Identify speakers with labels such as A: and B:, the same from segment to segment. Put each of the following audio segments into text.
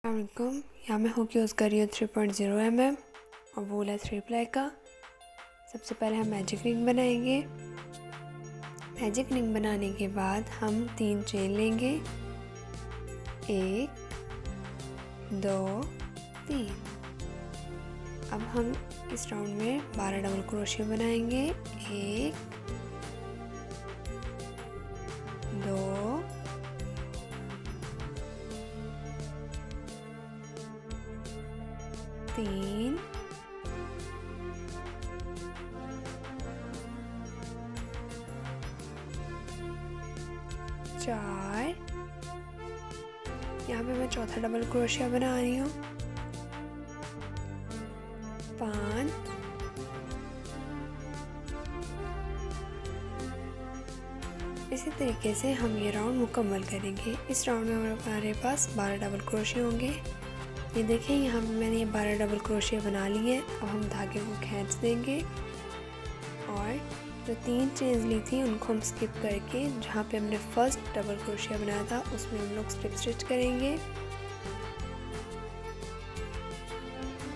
A: अस्सलामुअलैकुम। यहाँ मैं हुक यूज़ कर रही हूँ 3.0 mm और वूल है 3 प्लाई का। सबसे पहले हम मैजिक रिंग बनाएंगे। मैजिक रिंग बनाने के बाद हम 3 चेन लेंगे, 1 2 3। अब हम इस राउंड में 12 डबल क्रोशिया बनाएंगे, 1 2 3 4। यहाँ पे मैं चौथा डबल क्रोशिया बना रही हूँ, 5 इसी तरीके से हम ये राउंड मुकम्मल करेंगे। इस राउंड में हमारे पास 12 डबल क्रोशिया होंगे। ये देखिए यहाँ पे मैंने ये 12 डबल क्रोशिया बना ली है। अब हम धागे को खींच देंगे और जो 3 चेन्स ली थी उनको हम स्किप करके जहाँ पे हमने फर्स्ट डबल क्रोशिया बनाया था उसमें हम लोग स्लिप स्टिच करेंगे।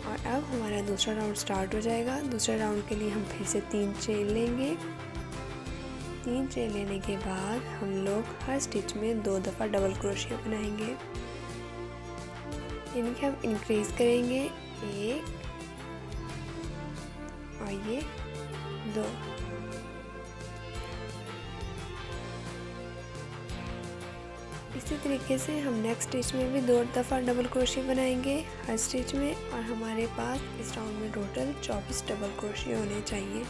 A: और अब हमारा दूसरा राउंड स्टार्ट हो जाएगा। दूसरे राउंड के लिए हम फिर से 3 चेन लेंगे। 3 चेन लेने के बाद हम लोग हर स्टिच में 2 दफ़ा डबल क्रोशिया बनाएंगे, यानी कि हम इंक्रीज करेंगे 1 और ये 2। इसी तरीके से हम नेक्स्ट स्टिच में भी 2 दफ़ा डबल क्रोशिया बनाएंगे हर स्टिच में, और हमारे पास इस राउंड में टोटल 24 डबल क्रोशिया होने चाहिए।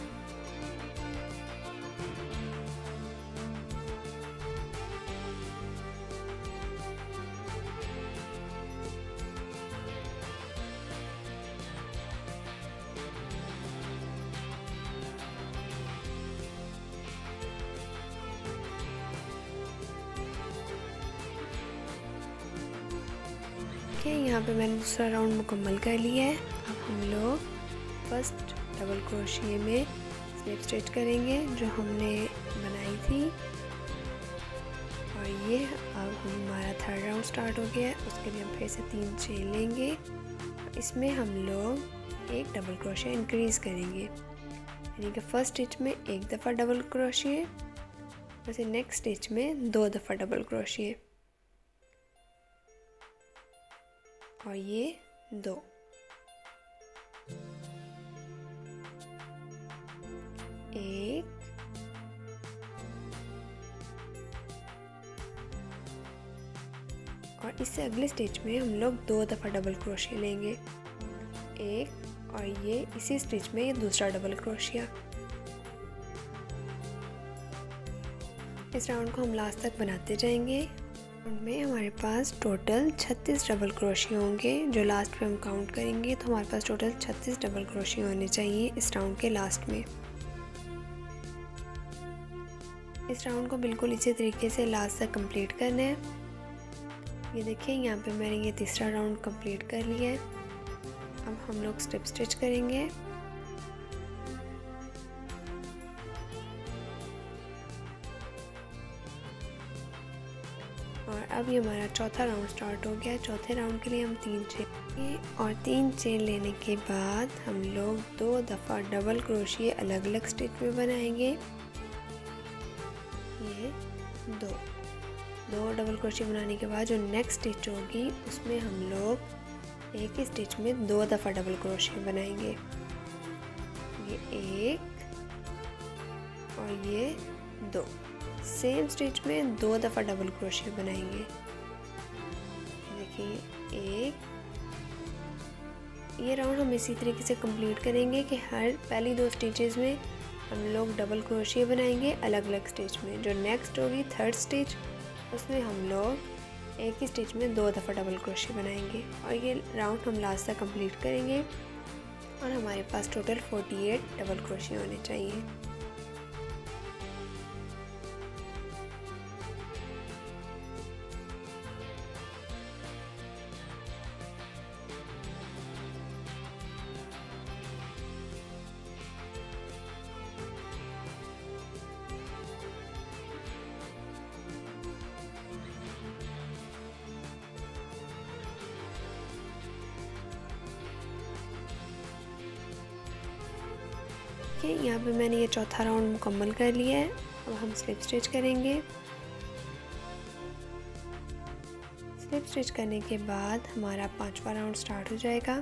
A: यहाँ पे मैंने दूसरा राउंड मुकम्मल कर लिया है। अब हम लोग फर्स्ट डबल क्रोशिया में स्लिप स्टिच करेंगे जो हमने बनाई थी, और ये अब हमारा थर्ड राउंड स्टार्ट हो गया है। उसके लिए हम फिर से 3 चेन लेंगे। इसमें हम लोग 1 डबल क्रोशिया इंक्रीज करेंगे, यानी कि फर्स्ट स्टिच में 1 दफ़ा डबल क्रोशिया, वैसे नेक्स्ट स्टिच में 2 दफ़ा डबल क्रोशिया, और ये 2। एक और इससे अगले स्टिच में हम लोग 2 दफ़ा डबल क्रोशिया लेंगे, 1 और ये इसी स्टिच में ये दूसरा डबल क्रोशिया। इस राउंड को हम लास्ट तक बनाते जाएंगे। में हमारे पास टोटल 36 डबल क्रोशिया होंगे। जो लास्ट पे हम काउंट करेंगे तो हमारे पास टोटल 36 डबल क्रोशिया होने चाहिए इस राउंड के लास्ट में। इस राउंड को बिल्कुल इसी तरीके से लास्ट तक कंप्लीट करना है। ये देखिए यहाँ पे मैंने ये तीसरा राउंड कंप्लीट कर लिया है। अब हम लोग स्लिप स्टिच करेंगे। और अब ये हमारा चौथा राउंड स्टार्ट हो गया है। चौथे राउंड के लिए हम 3 चेन लेंगे, और 3 चेन लेने के बाद हम लोग 2 दफ़ा डबल क्रोशिया अलग अलग स्टिच में बनाएंगे। ये 2 डबल क्रोशिया बनाने के बाद जो नेक्स्ट स्टिच होगी उसमें हम लोग एक ही स्टिच में 2 दफ़ा डबल क्रोशिया बनाएंगे। ये 1 और ये 2। सेम स्टिच में 2 दफ़ा डबल क्रोशिया बनाएंगे। देखिए 1। ये राउंड हम इसी तरीके से कंप्लीट करेंगे कि हर पहली 2 स्टिचेस में हम लोग डबल क्रोशिया बनाएंगे अलग अलग स्टिच में। जो नेक्स्ट होगी थर्ड स्टिच उसमें हम लोग एक ही स्टिच में 2 दफ़ा डबल क्रोशिया बनाएंगे, और ये राउंड हम लास्ट तक कंप्लीट करेंगे, और हमारे पास टोटल 48 डबल क्रोशिया होने चाहिए। देखिए यहाँ पे मैंने ये चौथा राउंड मुकम्मल कर लिया है। अब हम स्लिप स्टिच करेंगे। स्लिप स्टिच करने के बाद हमारा 5वां राउंड स्टार्ट हो जाएगा।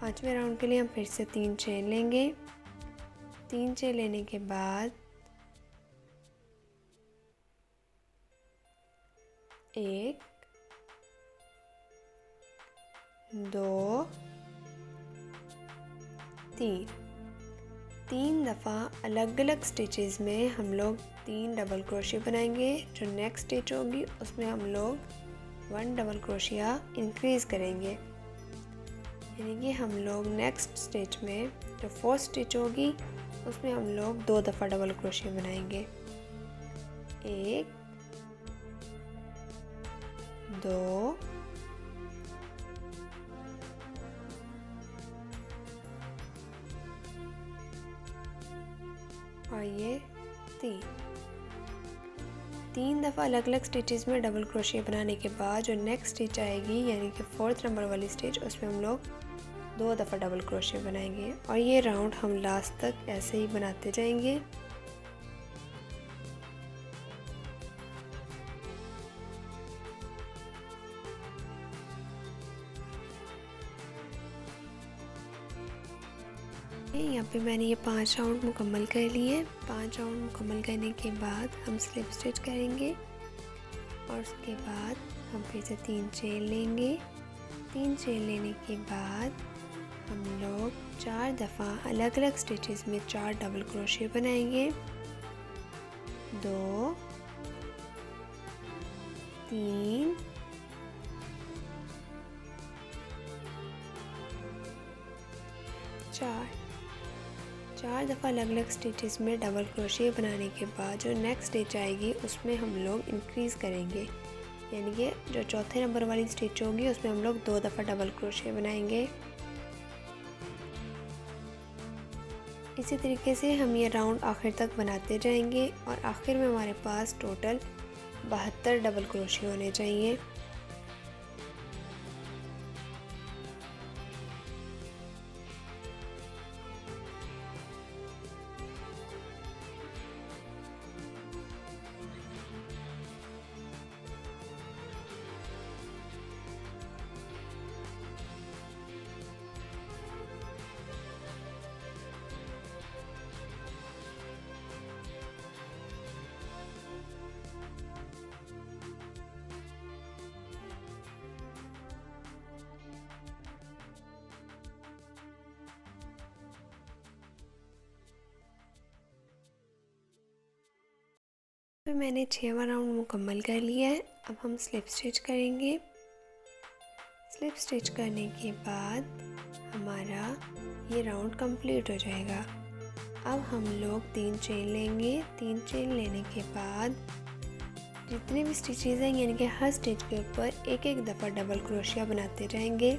A: 5वें राउंड के लिए हम फिर से 3 चेन लेंगे। 3 चेन लेने के बाद 1 2 3 दफ़ा अलग अलग स्टिचेस में हम लोग 3 डबल क्रोशिया बनाएंगे। जो नेक्स्ट स्टिच होगी उसमें हम लोग 1 डबल क्रोशिया इंक्रीज़ करेंगे, यानी कि हम लोग नेक्स्ट स्टिच में जो 4th स्टिच होगी उसमें हम लोग 2 दफ़ा डबल क्रोशिया बनाएंगे। 1 2 और ये 3 दफ़ा अलग अलग स्टिचेस में डबल क्रोशिया बनाने के बाद जो नेक्स्ट स्टिच आएगी यानी कि 4th नंबर वाली स्टिच, उसमें हम लोग 2 दफ़ा डबल क्रोशिया बनाएंगे और ये राउंड हम लास्ट तक ऐसे ही बनाते जाएंगे। यहाँ पे मैंने ये 5 राउंड मुकम्मल कर लिए। 5 राउंड मुकम्मल करने के बाद हम स्लिप स्टिच करेंगे और उसके बाद हम फिर से 3 चेन लेंगे। 3 चेन लेने के बाद हम लोग 4 दफ़ा अलग अलग स्टिचेस में 4 डबल क्रोशिया बनाएंगे। 2 3 4 दफ़ा अलग अलग स्टिचेस में डबल क्रोशिया बनाने के बाद जो नेक्स्ट स्टिच आएगी उसमें हम लोग इंक्रीज़ करेंगे, यानी कि जो चौथे नंबर वाली स्टिच होगी उसमें हम लोग 2 दफ़ा डबल क्रोशिया बनाएंगे। इसी तरीके से हम ये राउंड आखिर तक बनाते जाएंगे और आखिर में हमारे पास टोटल 72 डबल क्रोशिया होने चाहिए। फिर मैंने 6वां राउंड मुकम्मल कर लिया है। अब हम स्लिप स्टिच करेंगे। स्लिप स्टिच करने के बाद हमारा ये राउंड कंप्लीट हो जाएगा। अब हम लोग 3 चेन लेंगे। 3 चेन लेने के बाद जितने भी स्टिचेस हैं यानी कि हर स्टिच के ऊपर एक एक दफ़ा डबल क्रोशिया बनाते जाएंगे।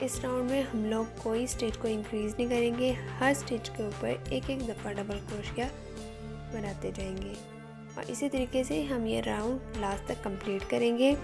A: इस राउंड में हम लोग कोई स्टिच को इंक्रीज़ नहीं करेंगे, हर स्टिच के ऊपर एक एक दफ़ा डबल क्रोशिया बनाते जाएंगे और इसी तरीके से हम ये राउंड लास्ट तक कंप्लीट करेंगे।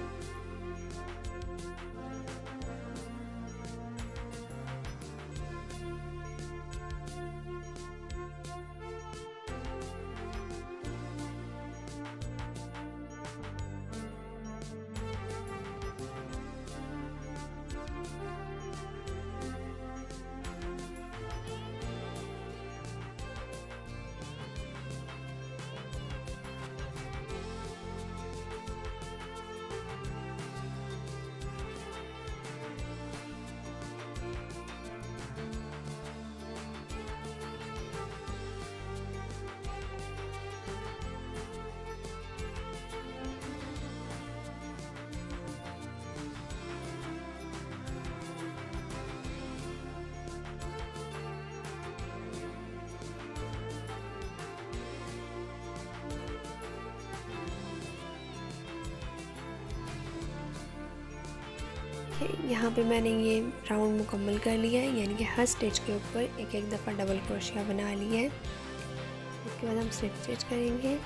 A: यहाँ पे मैंने ये राउंड मुकम्मल कर लिया है, यानी कि हर स्टिच के ऊपर एक एक दफ़ा डबल क्रोशिया बना लिया है। उसके बाद हम स्लिप स्टिच करेंगे,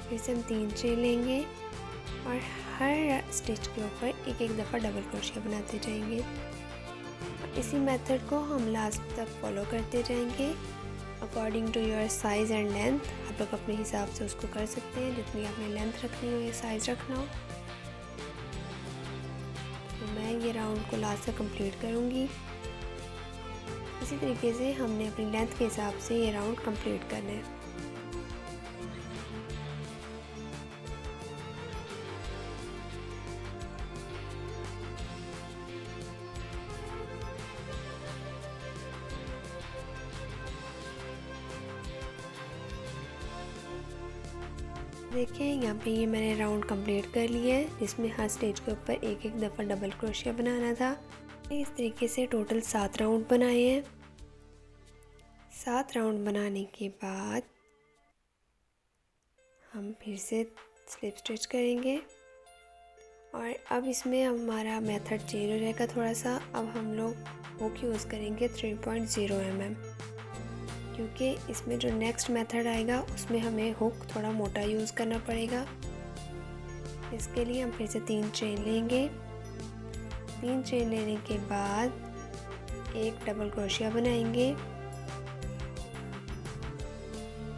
A: फिर से हम 3 चेन लेंगे और हर स्टिच के ऊपर एक एक दफ़ा डबल क्रोशिया बनाते जाएंगे। इसी मेथड को हम लास्ट तक फॉलो करते जाएंगे according to your size and length. आप लोग अपने हिसाब से उसको कर सकते हैं, जितनी आपने लेंथ रखनी हो या साइज़ रखना हो। तो मैं ये राउंड को लास्ट तक कंप्लीट करूँगी। इसी तरीके से हमने अपनी लेंथ के हिसाब से ये राउंड कंप्लीट करना है। देखें यहाँ पे ये मैंने राउंड कंप्लीट कर लिया है, जिसमें हर स्टेज के ऊपर एक एक दफ़ा डबल क्रोशिया बनाना था। इस तरीके से टोटल 7 राउंड बनाए हैं। 7 राउंड बनाने के बाद हम फिर से स्लिप स्टिच करेंगे और अब इसमें हमारा मेथड चेंज हो जाएगा थोड़ा सा। अब हम लोग हुक यूज़ करेंगे 3.0 mm, क्योंकि इसमें जो नेक्स्ट मेथड आएगा उसमें हमें हुक थोड़ा मोटा यूज़ करना पड़ेगा। इसके लिए हम फिर से 3 चेन लेंगे। 3 चेन लेने के बाद एक डबल क्रोशिया बनाएंगे।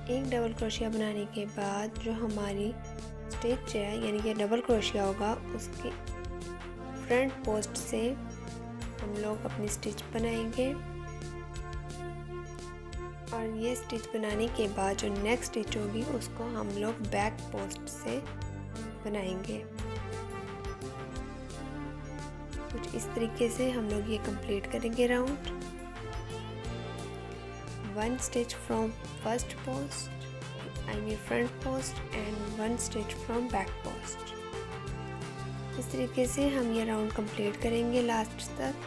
A: एक डबल क्रोशिया बनाने के बाद जो हमारी स्टिच है यानी कि डबल क्रोशिया होगा, उसके फ्रंट पोस्ट से हम लोग अपनी स्टिच बनाएंगे और ये स्टिच बनाने के बाद जो नेक्स्ट स्टिच होगी उसको हम लोग बैक पोस्ट से बनाएंगे। कुछ इस तरीके से हम लोग ये कंप्लीट करेंगे round. 1 stitch from first post I mean front post and 1 stitch from back post. इस तरीके से हम ये राउंड कंप्लीट करेंगे लास्ट तक।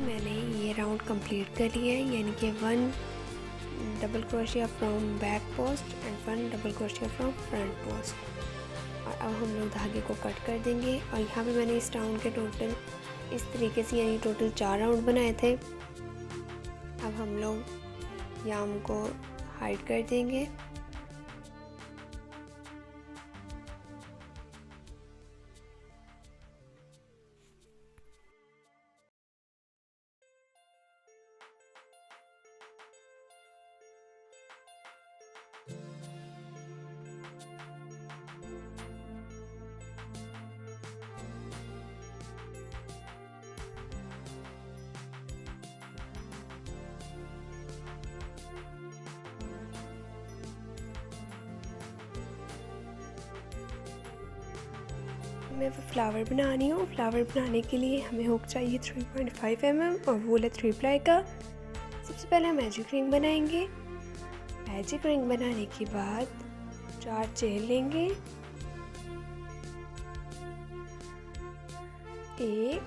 A: मैंने ये राउंड कंप्लीट कर लिया है, यानी कि 1 double crochet from back post and 1 double crochet from front post. और अब हम लोग धागे को कट कर देंगे। और यहाँ पे मैंने इस राउंड के टोटल इस तरीके से यानी टोटल 4 राउंड बनाए थे। अब हम लोग याम को हाइड कर देंगे। मैं वो फ्लावर बना रही हूँ। फ्लावर बनाने के लिए हमें हुक चाहिए 3.5 mm और वूल है 3 प्लाई का। सबसे पहले हम मैजिक रिंग बनाएंगे। मैजिक रिंग बनाने के बाद 4 चेन लेंगे। 1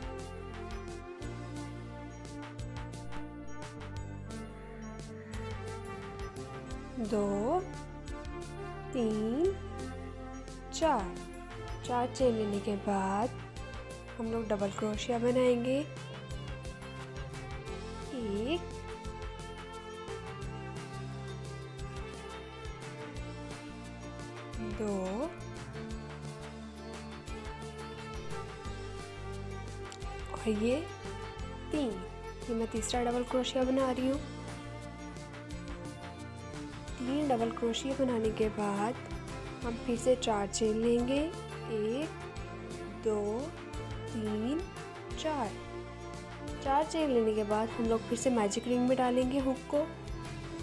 A: 2 3 4 चेन लेने के बाद हम लोग डबल क्रोशिया बनाएंगे। 1 2 और ये 3। ये मैं तीसरा डबल क्रोशिया बना रही हूँ। 3 डबल क्रोशिया बनाने के बाद हम फिर से 4 चेन लेंगे, 1 2 3 4 चेन लेने के बाद हम लोग फिर से मैजिक रिंग में डालेंगे हुक को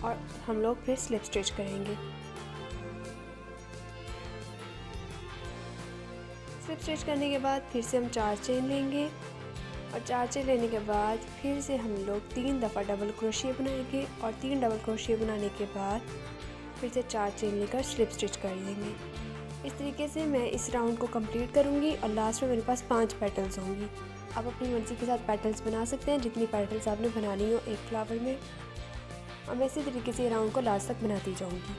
A: और हम लोग फिर स्लिप स्टिच करेंगे। स्लिप स्टिच करने के बाद फिर से हम 4 चेन लेंगे और 4 चेन लेने के बाद फिर से हम लोग 3 दफ़ा डबल क्रोशिया बनाएंगे और 3 डबल क्रोशिया बनाने के बाद फिर से 4 चेन लेकर स्लिप स्टिच कर देंगे। इस तरीके से मैं इस राउंड को कंप्लीट करूँगी और लास्ट में मेरे पास 5 पेटल्स होंगी। आप अपनी मर्ज़ी के साथ पेटल्स बना सकते हैं, जितनी पेटल्स आपने बनानी हो एक फ्लावर में, और मैं इसी तरीके से राउंड को लास्ट तक बनाती जाऊँगी।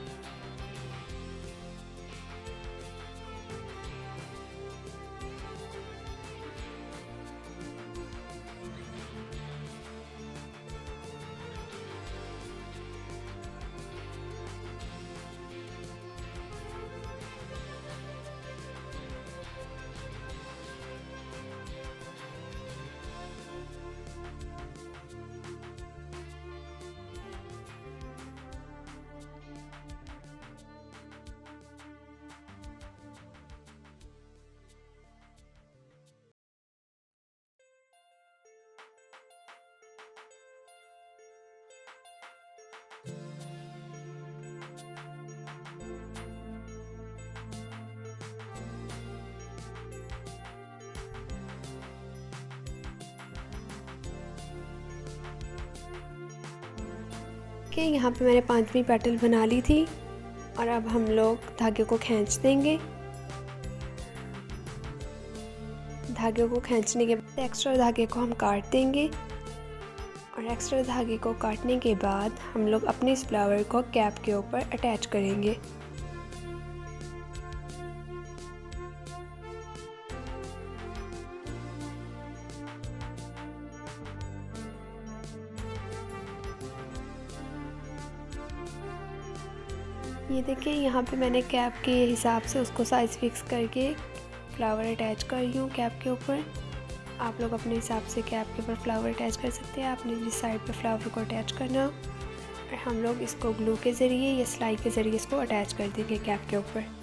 A: कि यहाँ पे मैंने 5वीं पेटल बना ली थी और अब हम लोग धागे को खींच देंगे। धागे को खींचने के बाद एक्स्ट्रा धागे को हम काट देंगे और एक्स्ट्रा धागे को काटने के बाद हम लोग अपने इस फ्लावर को कैप के ऊपर अटैच करेंगे। ये देखिए यहाँ पे मैंने कैप के हिसाब से उसको साइज़ फिक्स करके फ्लावर अटैच कर रही हूँ कैप के ऊपर। आप लोग अपने हिसाब से कैप के ऊपर फ्लावर अटैच कर सकते हैं, आपने जिस साइड पे फ्लावर को अटैच करना। और हम लोग इसको ग्लू के ज़रिए या सिलाई के ज़रिए इसको अटैच कर देंगे कैप के ऊपर।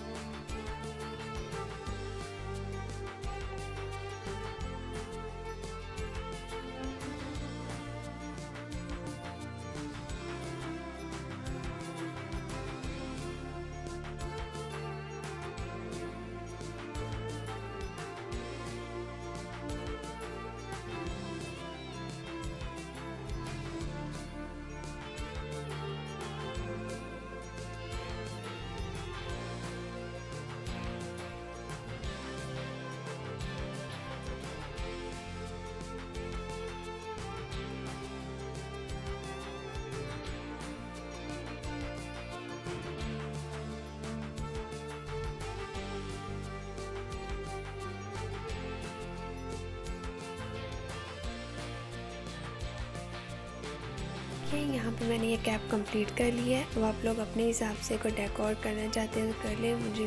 A: यहाँ पे मैंने ये कैप कंप्लीट कर लिया है। अब आप लोग अपने हिसाब से कोई डेकोर करना चाहते हैं तो कर लें। मुझे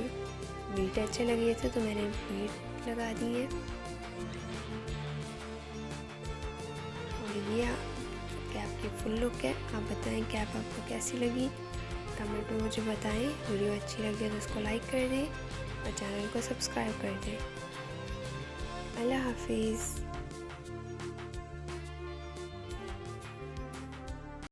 A: बीट अच्छे लगे थे तो मैंने बीट लगा दी है। और ये कैप की फुल लुक है। आप बताएं कैप आपको कैसी लगी, कमेंट में मुझे बताएं। वीडियो अच्छी लगी तो उसको लाइक कर दें और चैनल को सब्सक्राइब कर दें। अल्लाह हाफिज़।